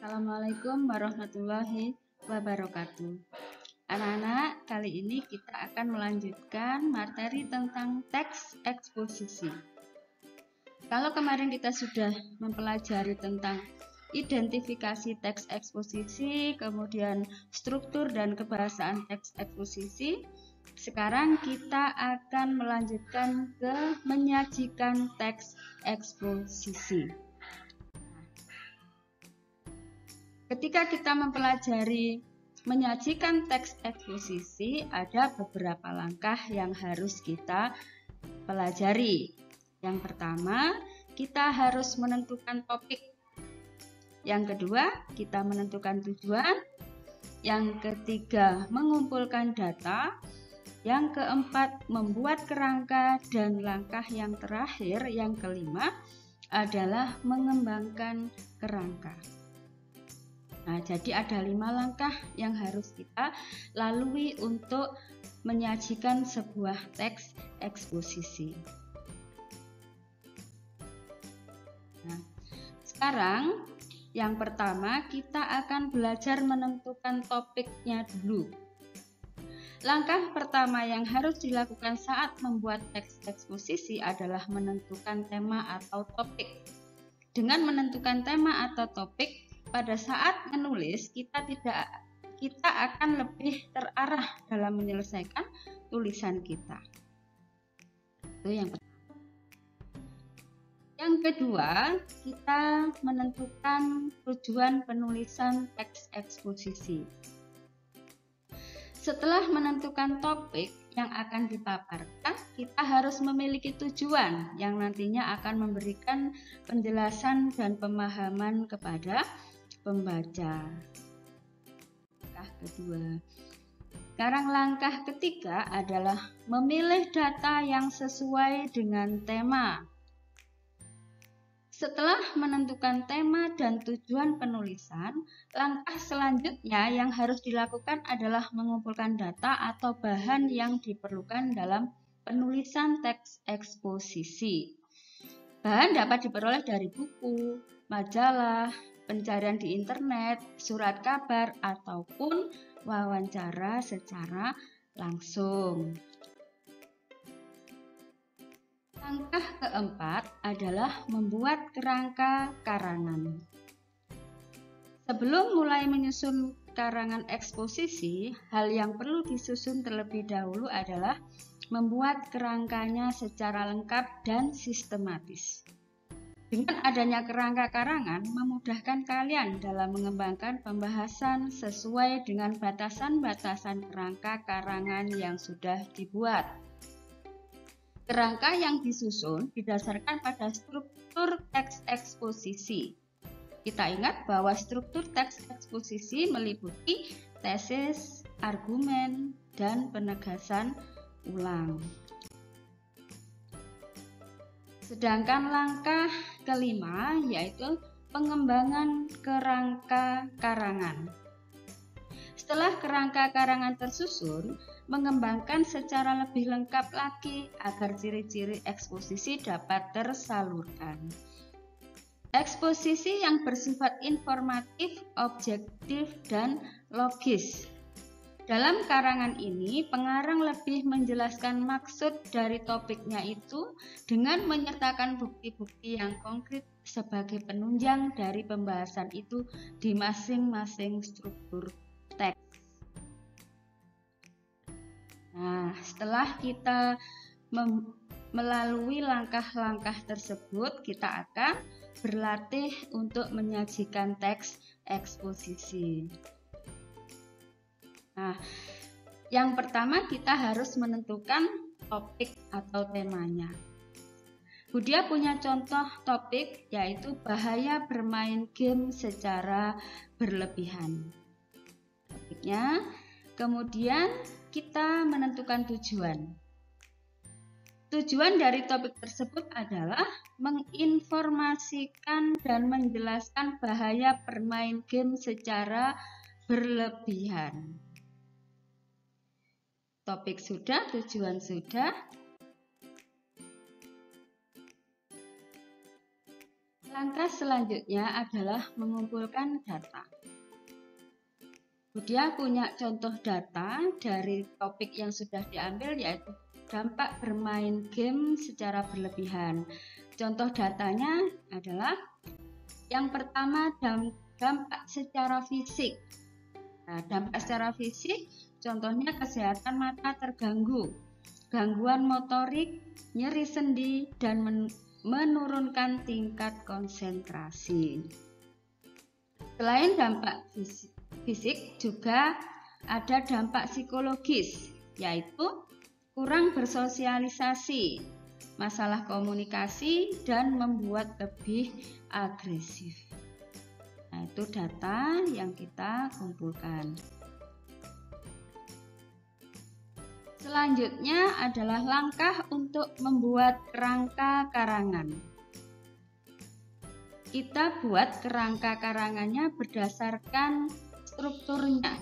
Assalamualaikum warahmatullahi wabarakatuh. Anak-anak, kali ini kita akan melanjutkan materi tentang teks eksposisi. Kalau kemarin kita sudah mempelajari tentang identifikasi teks eksposisi, kemudian struktur dan kebahasaan teks eksposisi, sekarang kita akan melanjutkan ke menyajikan teks eksposisi. Ketika kita mempelajari menyajikan teks eksposisi, ada beberapa langkah yang harus kita pelajari. Yang pertama, kita harus menentukan topik. Yang kedua, kita menentukan tujuan. Yang ketiga, mengumpulkan data. Yang keempat, membuat kerangka. Dan langkah yang terakhir, yang kelima, adalah mengembangkan kerangka. Nah, jadi ada 5 langkah yang harus kita lalui untuk menyajikan sebuah teks eksposisi. Nah, sekarang yang pertama kita akan belajar menentukan topiknya dulu. Langkah pertama yang harus dilakukan saat membuat teks eksposisi adalah menentukan tema atau topik. Dengan menentukan tema atau topik, pada saat menulis kita akan lebih terarah dalam menyelesaikan tulisan kita. Itu yang pertama. Yang kedua, kita menentukan tujuan penulisan teks eksposisi. Setelah menentukan topik yang akan dipaparkan, kita harus memiliki tujuan yang nantinya akan memberikan penjelasan dan pemahaman kepada pembaca. Langkah kedua. Sekarang langkah ketiga adalah memilih data yang sesuai dengan tema. Setelah menentukan tema dan tujuan penulisan, langkah selanjutnya yang harus dilakukan adalah mengumpulkan data atau bahan yang diperlukan dalam penulisan teks eksposisi. Bahan dapat diperoleh dari buku, majalah, pencarian di internet, surat kabar, ataupun wawancara secara langsung. Langkah keempat adalah membuat kerangka karangan. Sebelum mulai menyusun karangan eksposisi, hal yang perlu disusun terlebih dahulu adalah membuat kerangkanya secara lengkap dan sistematis. Dengan adanya kerangka karangan, memudahkan kalian dalam mengembangkan pembahasan sesuai dengan batasan-batasan kerangka karangan yang sudah dibuat. Kerangka yang disusun didasarkan pada struktur teks eksposisi. Kita ingat bahwa struktur teks eksposisi meliputi tesis, argumen, dan penegasan ulang. Sedangkan langkah kelima yaitu pengembangan kerangka karangan. Setelah kerangka karangan tersusun, mengembangkan secara lebih lengkap lagi agar ciri-ciri eksposisi dapat tersalurkan. Eksposisi yang bersifat informatif, objektif, dan logis. Dalam karangan ini, pengarang lebih menjelaskan maksud dari topiknya itu dengan menyertakan bukti-bukti yang konkret sebagai penunjang dari pembahasan itu di masing-masing struktur teks. Nah, setelah kita melalui langkah-langkah tersebut, kita akan berlatih untuk menyajikan teks eksposisi. Nah, yang pertama kita harus menentukan topik atau temanya. Budia punya contoh topik yaitu bahaya bermain game secara berlebihan. Topiknya, kemudian kita menentukan tujuan. Tujuan dari topik tersebut adalah menginformasikan dan menjelaskan bahaya bermain game secara berlebihan. Topik sudah, tujuan sudah. Langkah selanjutnya adalah mengumpulkan data. Dia punya contoh data dari topik yang sudah diambil, yaitu dampak bermain game secara berlebihan. Contoh datanya adalah yang pertama dampak secara fisik. Nah, dampak secara fisik contohnya kesehatan mata terganggu, gangguan motorik, nyeri sendi, dan menurunkan tingkat konsentrasi. Selain dampak fisik juga ada dampak psikologis, yaitu kurang bersosialisasi, masalah komunikasi, dan membuat lebih agresif. Nah, itu data yang kita kumpulkan. Selanjutnya adalah langkah untuk membuat kerangka karangan. Kita buat kerangka karangannya berdasarkan strukturnya.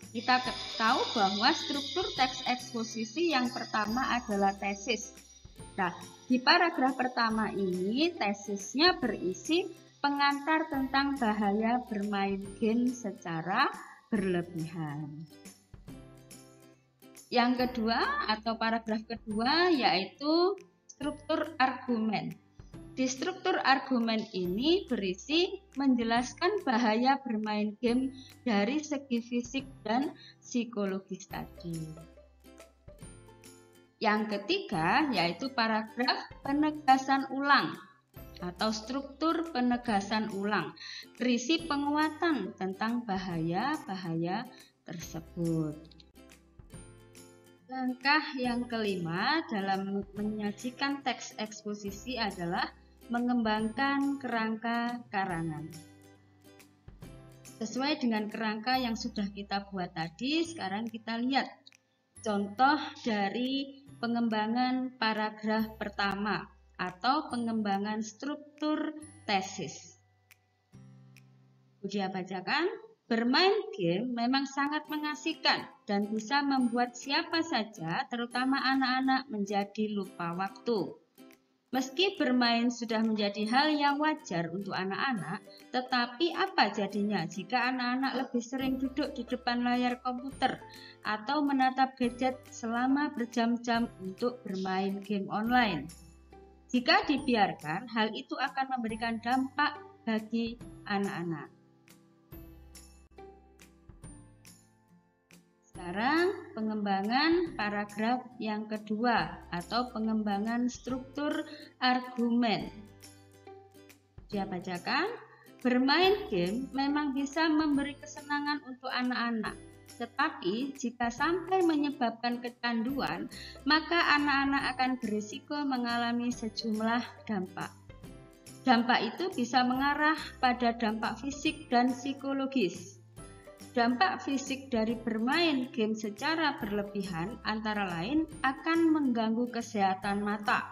Kita tahu bahwa struktur teks eksposisi yang pertama adalah tesis. Nah, di paragraf pertama ini tesisnya berisi pengantar tentang bahaya bermain game secara berlebihan. Yang kedua atau paragraf kedua yaitu struktur argumen. Di struktur argumen ini berisi menjelaskan bahaya bermain game dari segi fisik dan psikologis tadi. Yang ketiga yaitu paragraf penegasan ulang atau struktur penegasan ulang, berisi penguatan tentang bahaya-bahaya tersebut. Langkah yang kelima dalam menyajikan teks eksposisi adalah mengembangkan kerangka karangan. Sesuai dengan kerangka yang sudah kita buat tadi, sekarang kita lihat contoh dari pengembangan paragraf pertama atau pengembangan struktur tesis. Ujian bacakan. Bermain game memang sangat mengasihkan dan bisa membuat siapa saja, terutama anak-anak, menjadi lupa waktu. Meski bermain sudah menjadi hal yang wajar untuk anak-anak, tetapi apa jadinya jika anak-anak lebih sering duduk di depan layar komputer atau menatap gadget selama berjam-jam untuk bermain game online? Jika dibiarkan, hal itu akan memberikan dampak bagi anak-anak. Sekarang pengembangan paragraf yang kedua atau pengembangan struktur argumen. Dia bacakan, bermain game memang bisa memberi kesenangan untuk anak-anak, tetapi jika sampai menyebabkan kecanduan, maka anak-anak akan berisiko mengalami sejumlah dampak. Dampak itu bisa mengarah pada dampak fisik dan psikologis. Dampak fisik dari bermain game secara berlebihan antara lain akan mengganggu kesehatan mata.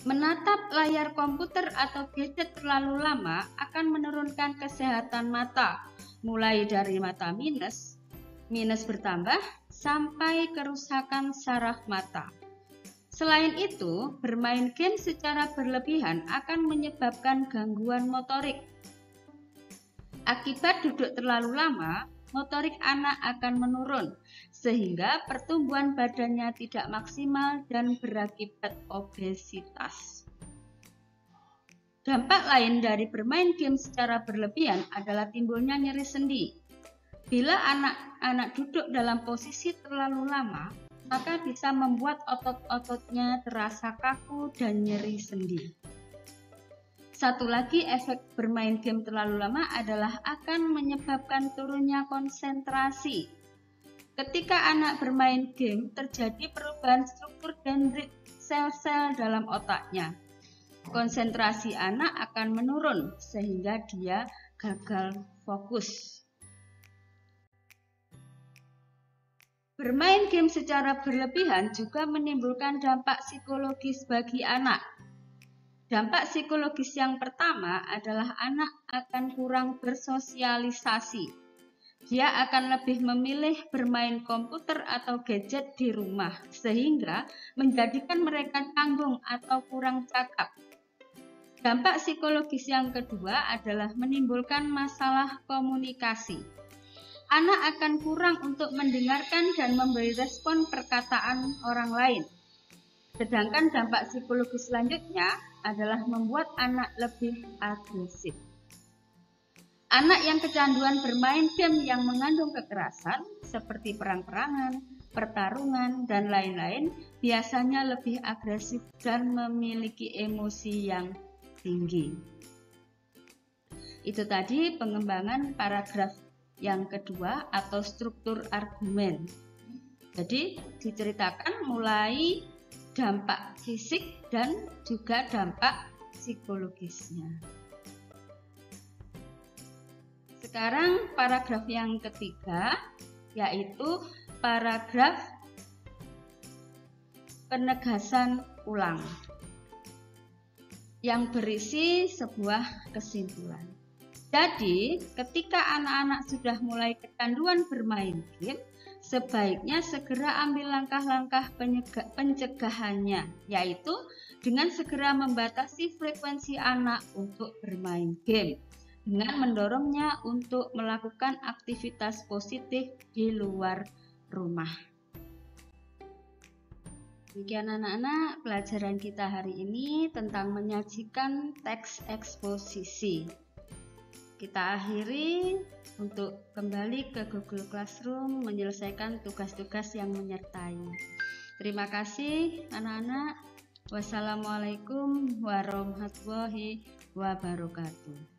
Menatap layar komputer atau gadget terlalu lama akan menurunkan kesehatan mata, mulai dari mata minus bertambah, sampai kerusakan saraf mata. Selain itu, bermain game secara berlebihan akan menyebabkan gangguan motorik. Akibat duduk terlalu lama, motorik anak akan menurun, sehingga pertumbuhan badannya tidak maksimal dan berakibat obesitas. Dampak lain dari bermain game secara berlebihan adalah timbulnya nyeri sendi. Bila anak-anak duduk dalam posisi terlalu lama, maka bisa membuat otot-ototnya terasa kaku dan nyeri sendi. Satu lagi efek bermain game terlalu lama adalah akan menyebabkan turunnya konsentrasi. Ketika anak bermain game, terjadi perubahan struktur dendrit sel-sel dalam otaknya. Konsentrasi anak akan menurun sehingga dia gagal fokus. Bermain game secara berlebihan juga menimbulkan dampak psikologis bagi anak. Dampak psikologis yang pertama adalah anak akan kurang bersosialisasi. Dia akan lebih memilih bermain komputer atau gadget di rumah, sehingga menjadikan mereka canggung atau kurang cakap. Dampak psikologis yang kedua adalah menimbulkan masalah komunikasi. Anak akan kurang untuk mendengarkan dan memberi respon perkataan orang lain. Sedangkan dampak psikologis selanjutnya adalah membuat anak lebih agresif. Anak yang kecanduan bermain game yang mengandung kekerasan seperti perang-perangan, pertarungan, dan lain-lain biasanya lebih agresif dan memiliki emosi yang tinggi. Itu tadi pengembangan paragraf yang kedua atau struktur argumen. Jadi diceritakan mulai dampak fisik dan juga dampak psikologisnya. Sekarang paragraf yang ketiga, yaitu paragraf penegasan ulang yang berisi sebuah kesimpulan. Jadi, ketika anak-anak sudah mulai kecanduan bermain game, sebaiknya segera ambil langkah-langkah pencegahannya, yaitu dengan segera membatasi frekuensi anak untuk bermain game, dengan mendorongnya untuk melakukan aktivitas positif di luar rumah. Demikian anak-anak, pelajaran kita hari ini tentang menyajikan teks eksposisi. Kita akhiri untuk kembali ke Google Classroom menyelesaikan tugas-tugas yang menyertai. Terima kasih anak-anak. Wassalamualaikum warahmatullahi wabarakatuh.